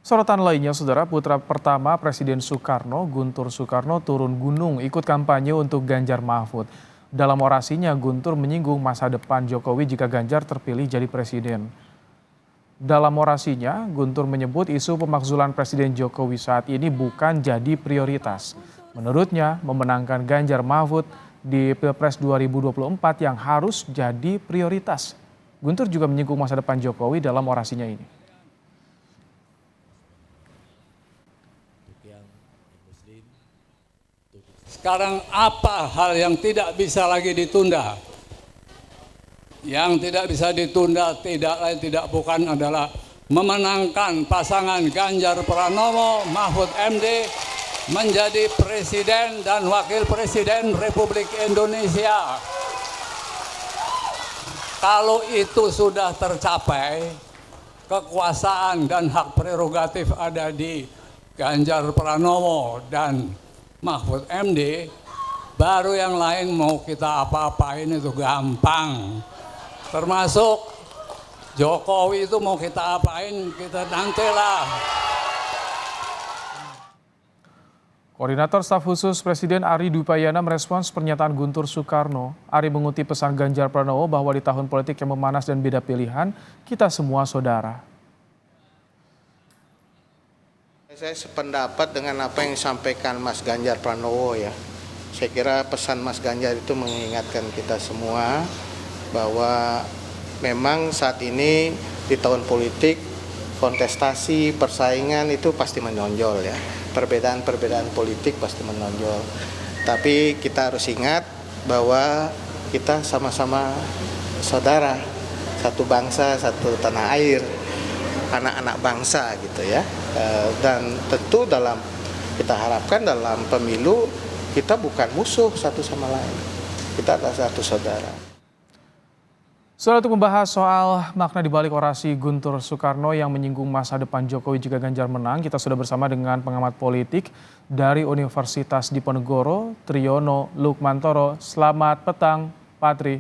Sorotan lainnya, Saudara, putra pertama Presiden Soekarno, Guntur Soekarno turun gunung ikut kampanye untuk Ganjar Mahfud. Dalam orasinya, Guntur menyinggung masa depan Jokowi jika Ganjar terpilih jadi presiden. Dalam orasinya, Guntur menyebut isu pemakzulan Presiden Jokowi saat ini bukan jadi prioritas. Menurutnya, memenangkan Ganjar Mahfud di Pilpres 2024 yang harus jadi prioritas. Guntur juga menyinggung masa depan Jokowi dalam orasinya ini. Sekarang apa hal yang tidak bisa lagi ditunda? Yang tidak bisa ditunda tidak lain tidak bukan adalah memenangkan pasangan Ganjar Pranowo Mahfud MD menjadi Presiden dan Wakil Presiden Republik Indonesia. Kalau itu sudah tercapai, kekuasaan dan hak prerogatif ada di Ganjar Pranowo dan Mahfud MD, baru yang lain mau kita apa-apain itu gampang. Termasuk Jokowi itu mau kita apain, kita nantilah. Koordinator Staf Khusus Presiden Ari Dupayana merespons pernyataan Guntur Soekarno. Ari mengutip pesan Ganjar Pranowo bahwa di tahun politik yang memanas dan beda pilihan, kita semua saudara. Saya sependapat dengan apa yang disampaikan Mas Ganjar Pranowo ya. Saya kira pesan Mas Ganjar itu mengingatkan kita semua bahwa memang saat ini di tahun politik kontestasi, persaingan itu pasti menonjol ya. Perbedaan-perbedaan politik pasti menonjol. Tapi kita harus ingat bahwa kita sama-sama saudara, satu bangsa, satu tanah air, anak-anak bangsa gitu ya. Dan tentu kita harapkan dalam pemilu kita bukan musuh satu sama lain. Kita adalah satu saudara. Soal untuk membahas soal makna dibalik orasi Guntur Soekarno yang menyinggung masa depan Jokowi jika Ganjar menang, kita sudah bersama dengan pengamat politik dari Universitas Diponegoro, Triyono Lukmantoro. Selamat petang, Patri.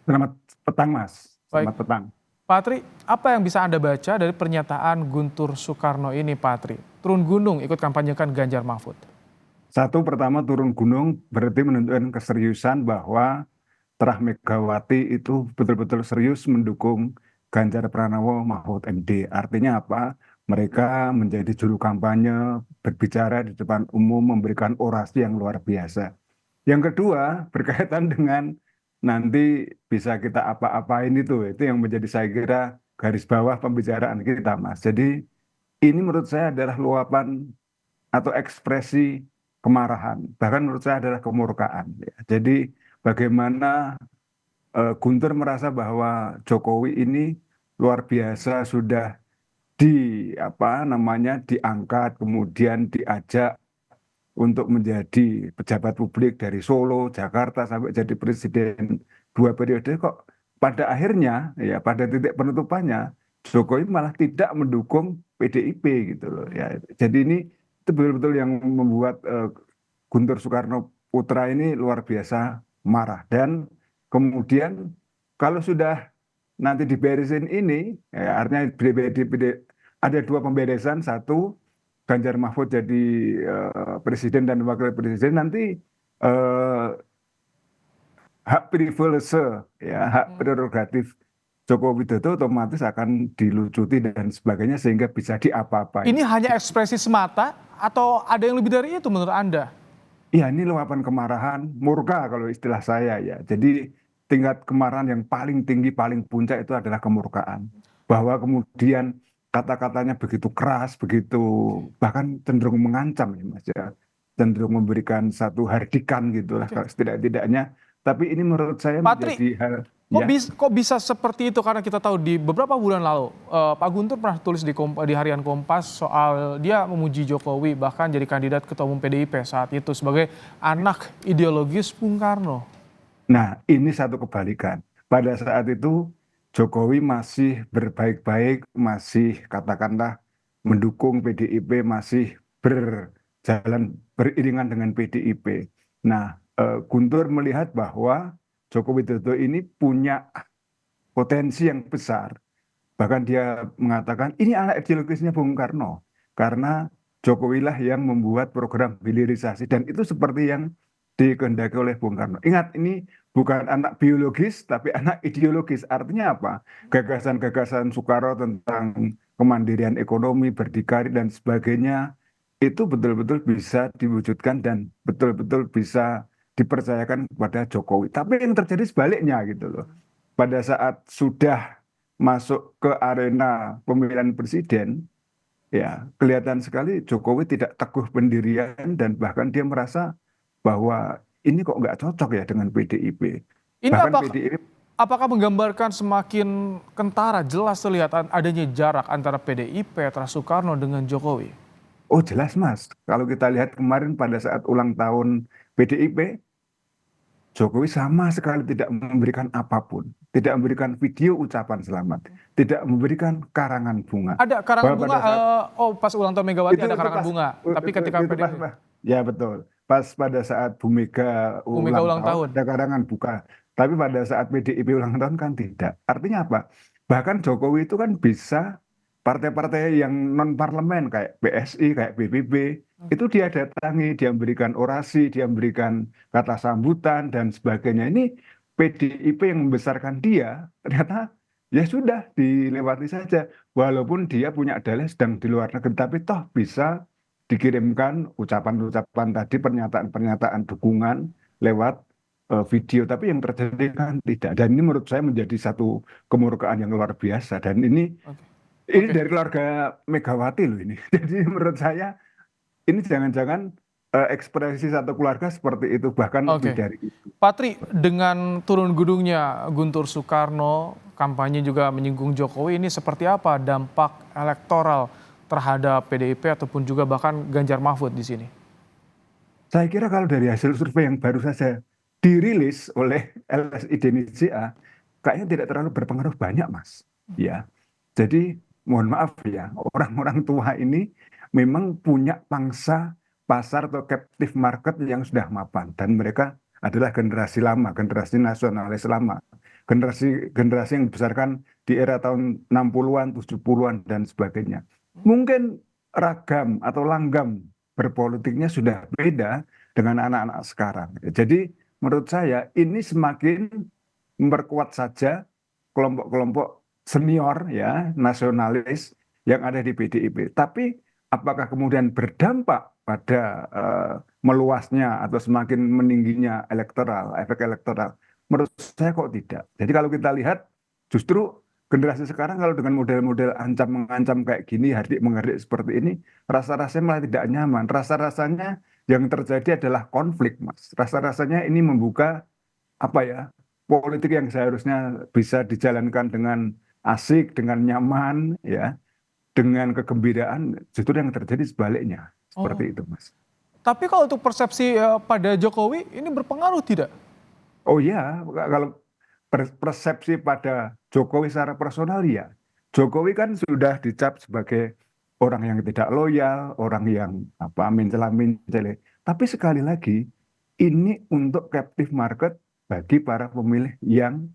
Selamat petang, Mas. Selamat Baik. petang. Patri, apa yang bisa Anda baca dari pernyataan Guntur Soekarno ini, Patri? Turun gunung ikut kampanyekan Ganjar Mahfud. Satu, pertama turun gunung berarti menunjukkan keseriusan bahwa Terah Megawati itu betul-betul serius mendukung Ganjar Pranowo Mahfud MD. Artinya apa? Mereka menjadi juru kampanye, berbicara di depan umum, memberikan orasi yang luar biasa. Yang kedua, berkaitan dengan nanti bisa kita apa-apain itu yang menjadi saya kira garis bawah pembicaraan kita, Mas. Jadi ini menurut saya adalah luapan atau ekspresi kemarahan, bahkan menurut saya adalah kemurkaan. Ya. Jadi bagaimana Guntur merasa bahwa Jokowi ini luar biasa sudah diangkat, kemudian diajak untuk menjadi pejabat publik dari Solo, Jakarta sampai jadi presiden 2 periode, kok pada akhirnya ya pada titik penutupannya Jokowi malah tidak mendukung PDIP gitu loh ya. Jadi ini itu betul-betul yang membuat Guntur Soekarno Putra ini luar biasa marah. Dan kemudian kalau sudah nanti diberesin ini, ya, artinya ada dua pemberesan, satu Ganjar Mahfud jadi presiden dan wakil presiden, nanti hak privilege, ya, hak prerogatif Joko Widodo otomatis akan dilucuti dan sebagainya sehingga bisa diapa-apain. Ini hanya ekspresi semata atau ada yang lebih dari itu menurut Anda? Iya, ini luapan kemarahan, murka kalau istilah saya ya. Jadi tingkat kemarahan yang paling tinggi, paling puncak itu adalah kemurkaan. Bahwa kemudian kata-katanya begitu keras, begitu bahkan cenderung mengancam ya Mas ya. Cenderung memberikan satu hardikan gitulah setidak-tidaknya. Tapi ini menurut saya Patri, menjadi hal kok ya. kok bisa seperti itu? Karena kita tahu di beberapa bulan lalu Pak Guntur pernah tulis di harian Kompas soal dia memuji Jokowi bahkan jadi kandidat ketua umum PDIP saat itu sebagai anak ideologis Bung Karno. Nah, ini satu kebalikan. Pada saat itu Jokowi masih berbaik-baik, masih katakanlah mendukung PDIP, masih berjalan beriringan dengan PDIP. Nah, Guntur melihat bahwa Joko Widodo ini punya potensi yang besar Bahkan dia mengatakan ini anak ideologisnya Bung Karno karena Jokowi lah yang membuat program hilirisasi dan itu seperti yang dikehendaki oleh Bung Karno. Ingat ini bukan anak biologis tapi anak ideologis. Artinya apa? Gagasan-gagasan Soekarno tentang kemandirian ekonomi, berdikari dan sebagainya itu betul-betul bisa diwujudkan dan betul-betul bisa dipercayakan kepada Jokowi. Tapi yang terjadi sebaliknya gitu loh. Pada saat sudah masuk ke arena pemilihan presiden, ya kelihatan sekali Jokowi tidak teguh pendirian dan bahkan dia merasa bahwa ini kok nggak cocok ya dengan PDIP. Ini Bahkan PDIP, apakah menggambarkan semakin kentara, jelas terlihat adanya jarak antara PDIP, antara Soekarno dengan Jokowi? oh jelas Mas, kalau kita lihat kemarin pada saat ulang tahun PDIP, Jokowi sama sekali tidak memberikan apapun, tidak memberikan video ucapan selamat, tidak memberikan karangan bunga. Ada karangan Bahwa bunga, pada saat pas ulang tahun Megawati ada itu karangan pas bunga. Tapi ketika itu pas, PDIP, ya betul. Pas pada saat Bu Mega Bu Mega ulang ulang tahun tahun. ada karangan buka. Tapi pada saat PDIP ulang tahun kan tidak. Artinya apa? Bahkan Jokowi itu kan bisa partai-partai yang non parlemen kayak PSI, kayak PBB itu dia datangi, dia memberikan orasi, dia memberikan kata sambutan dan sebagainya. Ini PDIP yang membesarkan dia ternyata ya sudah dilewati saja. Walaupun dia punya dalih sedang di luar negeri, tapi toh bisa dikirimkan ucapan-ucapan tadi, pernyataan-pernyataan dukungan lewat video. Tapi yang terjadi kan tidak. Dan ini menurut saya menjadi satu kemurkaan yang luar biasa. Dan Oke. ini Oke. dari keluarga Megawati loh ini. Jadi menurut saya ini jangan-jangan ekspresi satu keluarga seperti itu, bahkan lebih Oke. dari itu. Patri, dengan turun gunungnya Guntur Soekarno, kampanye juga menyinggung Jokowi, ini seperti apa dampak elektoral terhadap PDIP ataupun juga bahkan Ganjar Mahfud di sini? Saya kira kalau dari hasil survei yang baru saja dirilis oleh LSI DNIJA, kayaknya tidak terlalu berpengaruh banyak, Mas. Ya, jadi mohon maaf ya, orang-orang tua ini memang punya pangsa pasar atau captive market yang sudah mapan dan mereka adalah generasi lama, generasi nasionalis lama, generasi generasi yang dibesarkan di era tahun 60-an, 70-an dan sebagainya. Mungkin ragam atau langgam berpolitiknya sudah beda dengan anak-anak sekarang. Jadi menurut saya ini semakin memperkuat saja kelompok-kelompok senior ya nasionalis yang ada di PDIP. Tapi apakah kemudian berdampak pada meluasnya atau semakin meningginya elektoral, efek elektoral? Menurut saya kok tidak. Jadi kalau kita lihat justru generasi sekarang kalau dengan model-model ancam-mengancam kayak gini, hardik-menghardik seperti ini, rasa-rasanya malah tidak nyaman. Rasa-rasanya yang terjadi adalah konflik, Mas. Rasa-rasanya ini membuka apa ya, politik yang seharusnya bisa dijalankan dengan asik, dengan nyaman, ya, dengan kegembiraan, justru yang terjadi sebaliknya. Oh, Seperti itu, Mas. tapi kalau untuk persepsi pada Jokowi ini berpengaruh tidak? Oh iya, kalau persepsi pada Jokowi secara personal ya, Jokowi kan sudah dicap sebagai orang yang tidak loyal, orang yang apa mencela-mencele. Tapi sekali lagi, ini untuk captive market bagi para pemilih yang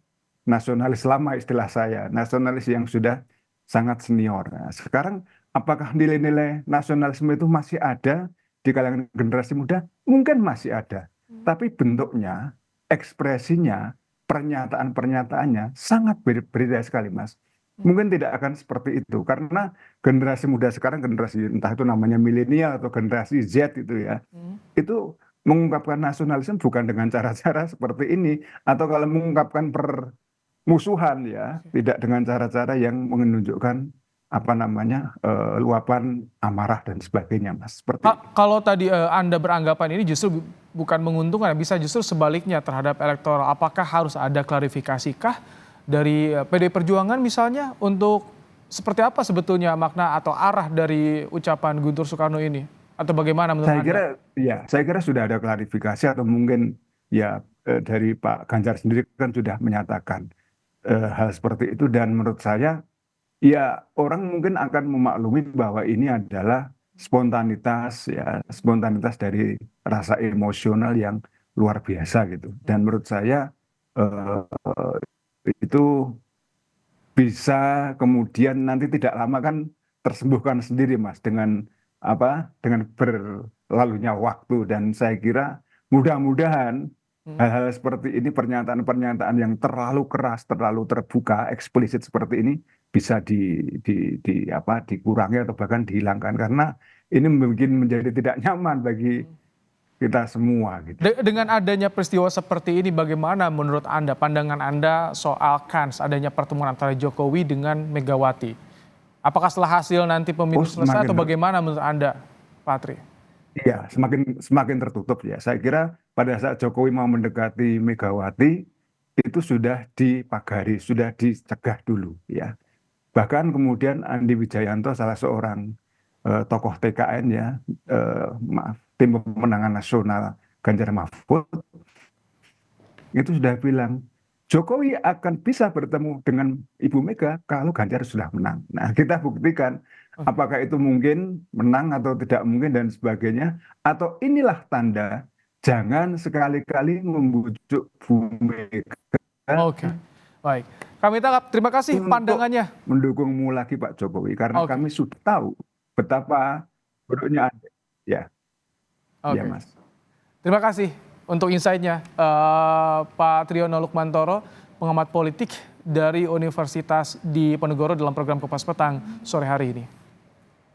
nasionalis lama istilah saya, nasionalis yang sudah sangat senior. Nah, sekarang apakah nilai-nilai nasionalisme itu masih ada di kalangan generasi muda? Mungkin masih ada, tapi bentuknya, ekspresinya, pernyataan-pernyataannya sangat berbeda sekali, Mas. Mungkin tidak akan seperti itu karena generasi muda sekarang, generasi entah itu namanya milenial atau generasi Z itu ya, Hmm. itu mengungkapkan nasionalisme bukan dengan cara-cara seperti ini atau kalau mengungkapkan permusuhan ya, tidak dengan cara-cara yang menunjukkan apa namanya luapan amarah dan sebagainya, Mas. Seperti itu. Kalau tadi Anda beranggapan ini justru bukan menguntungkan, bisa justru sebaliknya terhadap elektoral. Apakah harus ada klarifikasikah dari PD Perjuangan misalnya untuk seperti apa sebetulnya makna atau arah dari ucapan Guntur Soekarno ini? Atau bagaimana menurut Saya Anda? kira ya, saya kira sudah ada klarifikasi atau mungkin ya dari Pak Ganjar sendiri kan sudah menyatakan hal seperti itu dan menurut saya ya orang mungkin akan memaklumi bahwa ini adalah spontanitas ya, spontanitas dari rasa emosional yang luar biasa gitu. Dan menurut saya itu bisa kemudian nanti tidak lama kan tersembuhkan sendiri Mas dengan dengan berlalunya waktu. Dan saya kira mudah-mudahan hal-hal seperti ini, pernyataan-pernyataan yang terlalu keras, terlalu terbuka, eksplisit seperti ini bisa dikurangi atau bahkan dihilangkan, karena ini menjadi tidak nyaman bagi kita semua gitu. Dengan adanya peristiwa seperti ini, bagaimana menurut Anda, pandangan Anda soal kans adanya pertemuan antara Jokowi dengan Megawati? Apakah setelah hasil nanti pemilu selesai atau bagaimana menurut Anda, Pak Tri? Iya, semakin tertutup ya. Saya kira pada saat Jokowi mau mendekati Megawati itu sudah dipagari, sudah dicegah dulu ya. Bahkan kemudian Andi Wijayanto, salah seorang tokoh TKN ya, tim pemenangan nasional Ganjar Mahfud, itu sudah bilang Jokowi akan bisa bertemu dengan Ibu Mega kalau Ganjar sudah menang. Nah, kita buktikan apakah itu mungkin menang atau tidak mungkin dan sebagainya. Atau inilah tanda jangan sekali-kali membujuk Bu Mega. Oke, baik. Kami tangkap, terima kasih pandangannya. Mendukungmu lagi Pak Jokowi, karena kami sudah tahu betapa buruknya Anda. Ya, ya Mas. Terima kasih untuk insight-nya, Pak Triyono Lukmantoro, pengamat politik dari Universitas Diponegoro dalam program Kompas Petang sore hari ini.